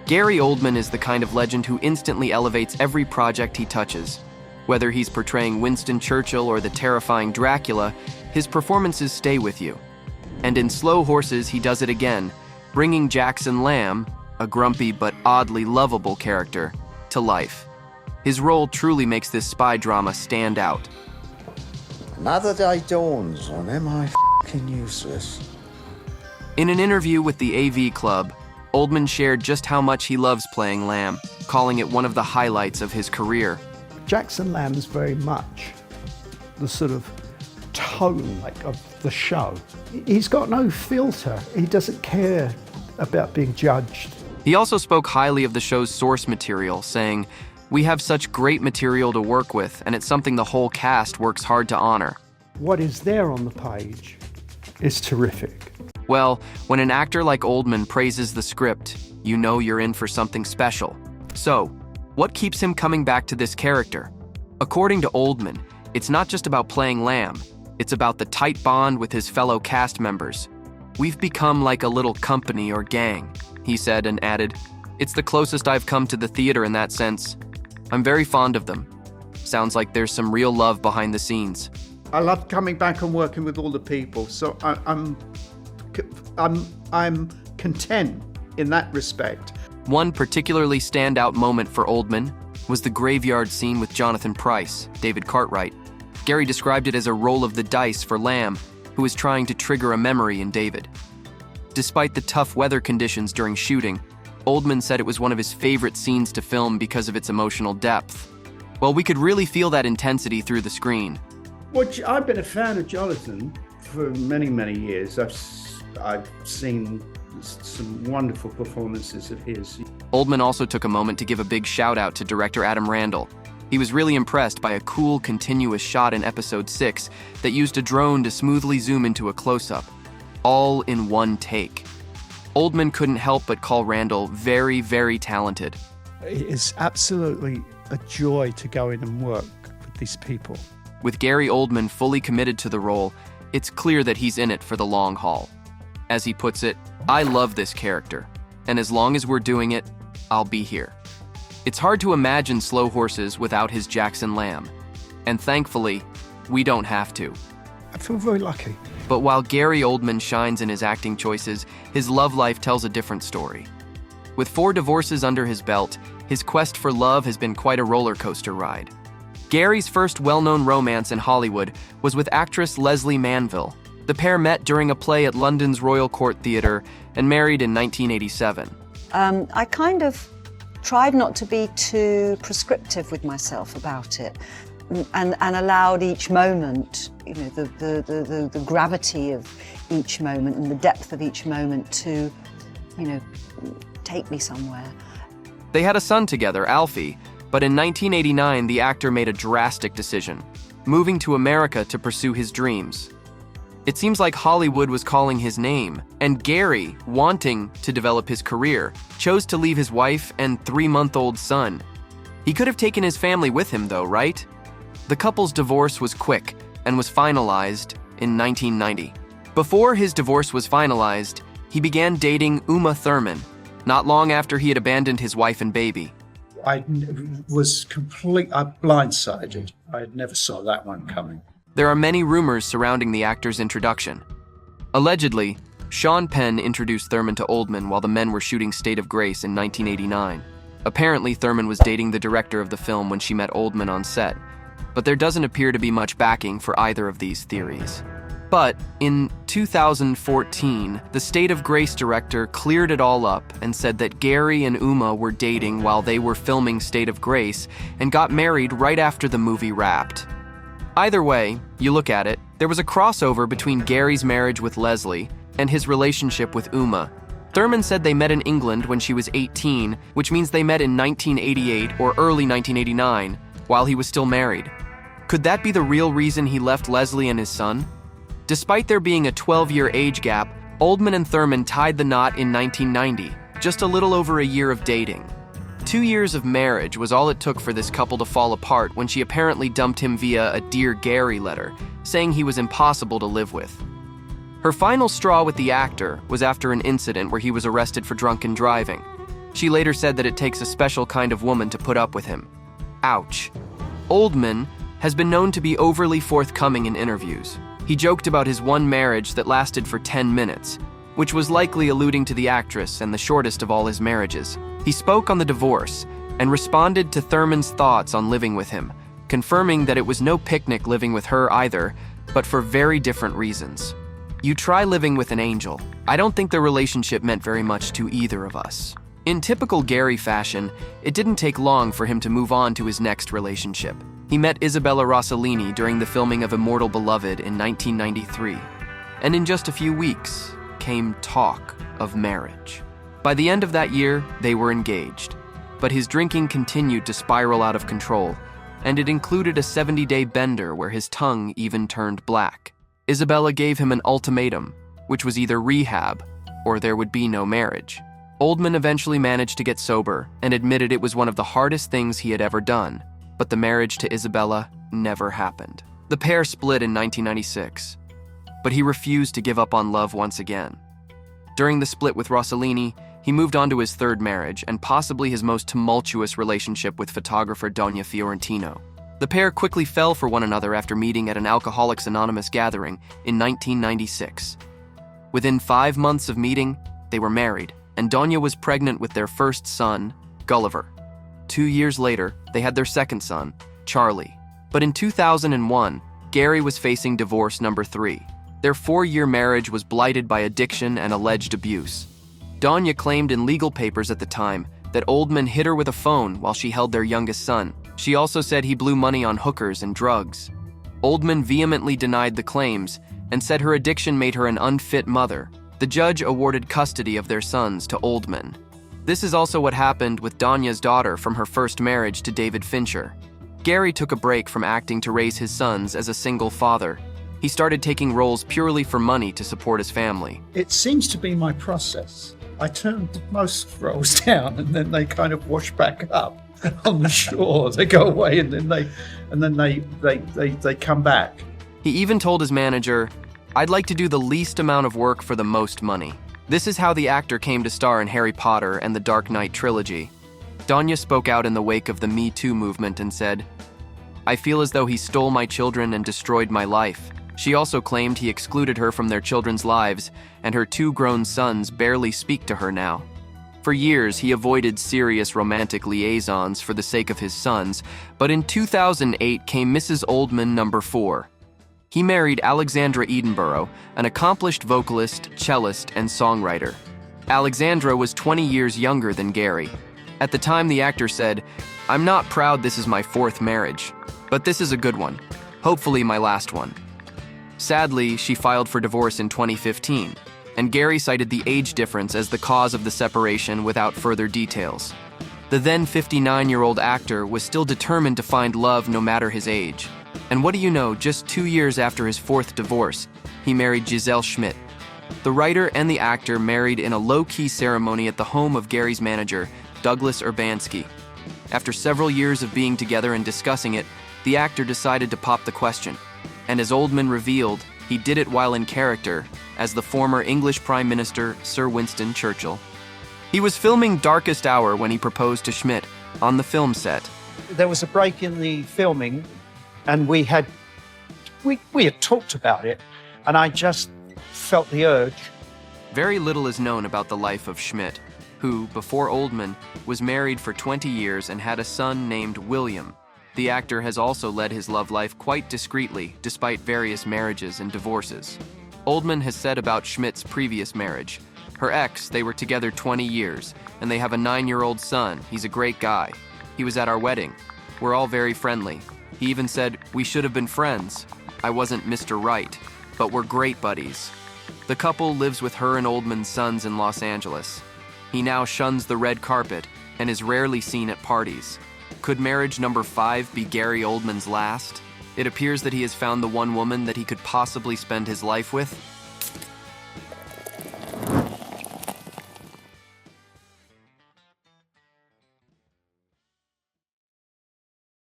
Gary Oldman is the kind of legend who instantly elevates every project he touches. Whether he's portraying Winston Churchill or the terrifying Dracula, his performances stay with you. And in Slow Horses, he does it again, bringing Jackson Lamb, a grumpy but oddly lovable character, to life. His role truly makes this spy drama stand out. Another day dawns on am I f***ing useless. In an interview with the AV Club, Oldman shared just how much he loves playing Lamb, calling it one of the highlights of his career. Jackson Lamb's very much the sort of tone of the show. He's got no filter. He doesn't care about being judged. He also spoke highly of the show's source material, saying, "We have such great material to work with, and it's something the whole cast works hard to honor." What is there on the page is terrific. Well, when an actor like Oldman praises the script, you know you're in for something special. So, what keeps him coming back to this character? According to Oldman, it's not just about playing Lamb, it's about the tight bond with his fellow cast members. "We've become like a little company or gang," he said, and added, "It's the closest I've come to the theater in that sense. I'm very fond of them. Sounds like there's some real love behind the scenes." I love coming back and working with all the people, so I'm content in that respect. One particularly standout moment for Oldman was the graveyard scene with Jonathan Pryce, David Cartwright. Gary described it as a roll of the dice for Lamb, who was trying to trigger a memory in David. Despite the tough weather conditions during shooting, Oldman said it was one of his favorite scenes to film because of its emotional depth. Well, we could really feel that intensity through the screen. Well, I've been a fan of Jonathan for many, many years. I've seen some wonderful performances of his. Oldman also took a moment to give a big shout out to director Adam Randall. He was really impressed by a cool, continuous shot in episode 6 that used a drone to smoothly zoom into a close-up, all in one take. Oldman couldn't help but call Randall very, very talented. It is absolutely a joy to go in and work with these people. With Gary Oldman fully committed to the role, it's clear that he's in it for the long haul. As he puts it, "I love this character, and as long as we're doing it, I'll be here." It's hard to imagine Slow Horses without his Jackson Lamb, and thankfully, we don't have to. I feel very lucky. But while Gary Oldman shines in his acting choices, his love life tells a different story. With 4 divorces under his belt, his quest for love has been quite a roller coaster ride. Gary's first well-known romance in Hollywood was with actress Leslie Manville. The pair met during a play at London's Royal Court Theatre and married in 1987. I kind of tried not to be too prescriptive with myself about it, and allowed each moment, the gravity of each moment and the depth of each moment to, take me somewhere. They had a son together, Alfie, but in 1989 the actor made a drastic decision, moving to America to pursue his dreams. It seems like Hollywood was calling his name, and Gary, wanting to develop his career, chose to leave his wife and 3-month-old son. He could have taken his family with him though, right? The couple's divorce was quick and was finalized in 1990. Before his divorce was finalized, he began dating Uma Thurman, not long after he had abandoned his wife and baby. I was blindsided. I never saw that one coming. There are many rumors surrounding the actor's introduction. Allegedly, Sean Penn introduced Thurman to Oldman while the men were shooting State of Grace in 1989. Apparently, Thurman was dating the director of the film when she met Oldman on set, but there doesn't appear to be much backing for either of these theories. But in 2014, the State of Grace director cleared it all up and said that Gary and Uma were dating while they were filming State of Grace and got married right after the movie wrapped. Either way you look at it, there was a crossover between Gary's marriage with Leslie and his relationship with Uma. Thurman said they met in England when she was 18, which means they met in 1988 or early 1989, while he was still married. Could that be the real reason he left Leslie and his son? Despite there being a 12-year age gap, Oldman and Thurman tied the knot in 1990, just a little over a year of dating. 2 years of marriage was all it took for this couple to fall apart when she apparently dumped him via a Dear Gary letter, saying he was impossible to live with. Her final straw with the actor was after an incident where he was arrested for drunken driving. She later said that it takes a special kind of woman to put up with him. Ouch. Oldman has been known to be overly forthcoming in interviews. He joked about his one marriage that lasted for 10 minutes, which was likely alluding to the actress and the shortest of all his marriages. He spoke on the divorce and responded to Thurman's thoughts on living with him, confirming that it was no picnic living with her either, but for very different reasons. You try living with an angel. I don't think the relationship meant very much to either of us. In typical Gary fashion, it didn't take long for him to move on to his next relationship. He met Isabella Rossellini during the filming of Immortal Beloved in 1993. And in just a few weeks came talk of marriage. By the end of that year, they were engaged. But his drinking continued to spiral out of control, and it included a 70-day bender where his tongue even turned black. Isabella gave him an ultimatum, which was either rehab or there would be no marriage. Oldman eventually managed to get sober and admitted it was one of the hardest things he had ever done, but the marriage to Isabella never happened. The pair split in 1996, but he refused to give up on love once again. During the split with Rossellini, he moved on to his third marriage and possibly his most tumultuous relationship with photographer Donia Fiorentino. The pair quickly fell for one another after meeting at an Alcoholics Anonymous gathering in 1996. Within 5 months of meeting, they were married, and Donia was pregnant with their first son, Gulliver. 2 years later, they had their second son, Charlie. But in 2001, Gary was facing divorce number 3. Their 4-year marriage was blighted by addiction and alleged abuse. Donia claimed in legal papers at the time that Oldman hit her with a phone while she held their youngest son. She also said he blew money on hookers and drugs. Oldman vehemently denied the claims and said her addiction made her an unfit mother. The judge awarded custody of their sons to Oldman. This is also what happened with Donia's daughter from her first marriage to David Fincher. Gary took a break from acting to raise his sons as a single father. He started taking roles purely for money to support his family. It seems to be my process. I turn most roles down, and then they kind of wash back up on the shore. They go away, and then they come back. He even told his manager, "I'd like to do the least amount of work for the most money." This is how the actor came to star in Harry Potter and the Dark Knight trilogy. Donia spoke out in the wake of the Me Too movement and said, "I feel as though he stole my children and destroyed my life." She also claimed he excluded her from their children's lives, and her 2 grown sons barely speak to her now. For years, he avoided serious romantic liaisons for the sake of his sons, but in 2008 came Mrs. Oldman number 4. He married Alexandra Edinburgh, an accomplished vocalist, cellist, and songwriter. Alexandra was 20 years younger than Gary. At the time, the actor said, "I'm not proud this is my 4th marriage, but this is a good one. Hopefully my last one." Sadly, she filed for divorce in 2015, and Gary cited the age difference as the cause of the separation without further details. The then 59-year-old actor was still determined to find love no matter his age. And what do you know, just 2 years after his 4th divorce, he married Giselle Schmidt. The writer and the actor married in a low-key ceremony at the home of Gary's manager, Douglas Urbanski. After several years of being together and discussing it, the actor decided to pop the question. And as Oldman revealed, he did it while in character as the former English Prime Minister Sir Winston Churchill. He was filming Darkest Hour when he proposed to Schmidt on the film set. There was a break in the filming, and we had talked about it, and I just felt the urge. Very little is known about the life of Schmidt, who, before Oldman, was married for 20 years and had a son named William. The actor has also led his love life quite discreetly, despite various marriages and divorces. Oldman has said about Schmidt's previous marriage, "Her ex, they were together 20 years, and they have a 9-year-old son. He's a great guy. He was at our wedding. We're all very friendly. He even said, 'We should have been friends. I wasn't Mr. Right, but we're great buddies.'" The couple lives with her and Oldman's sons in Los Angeles. He now shuns the red carpet and is rarely seen at parties. Could marriage number 5 be Gary Oldman's last? It appears that he has found the one woman that he could possibly spend his life with.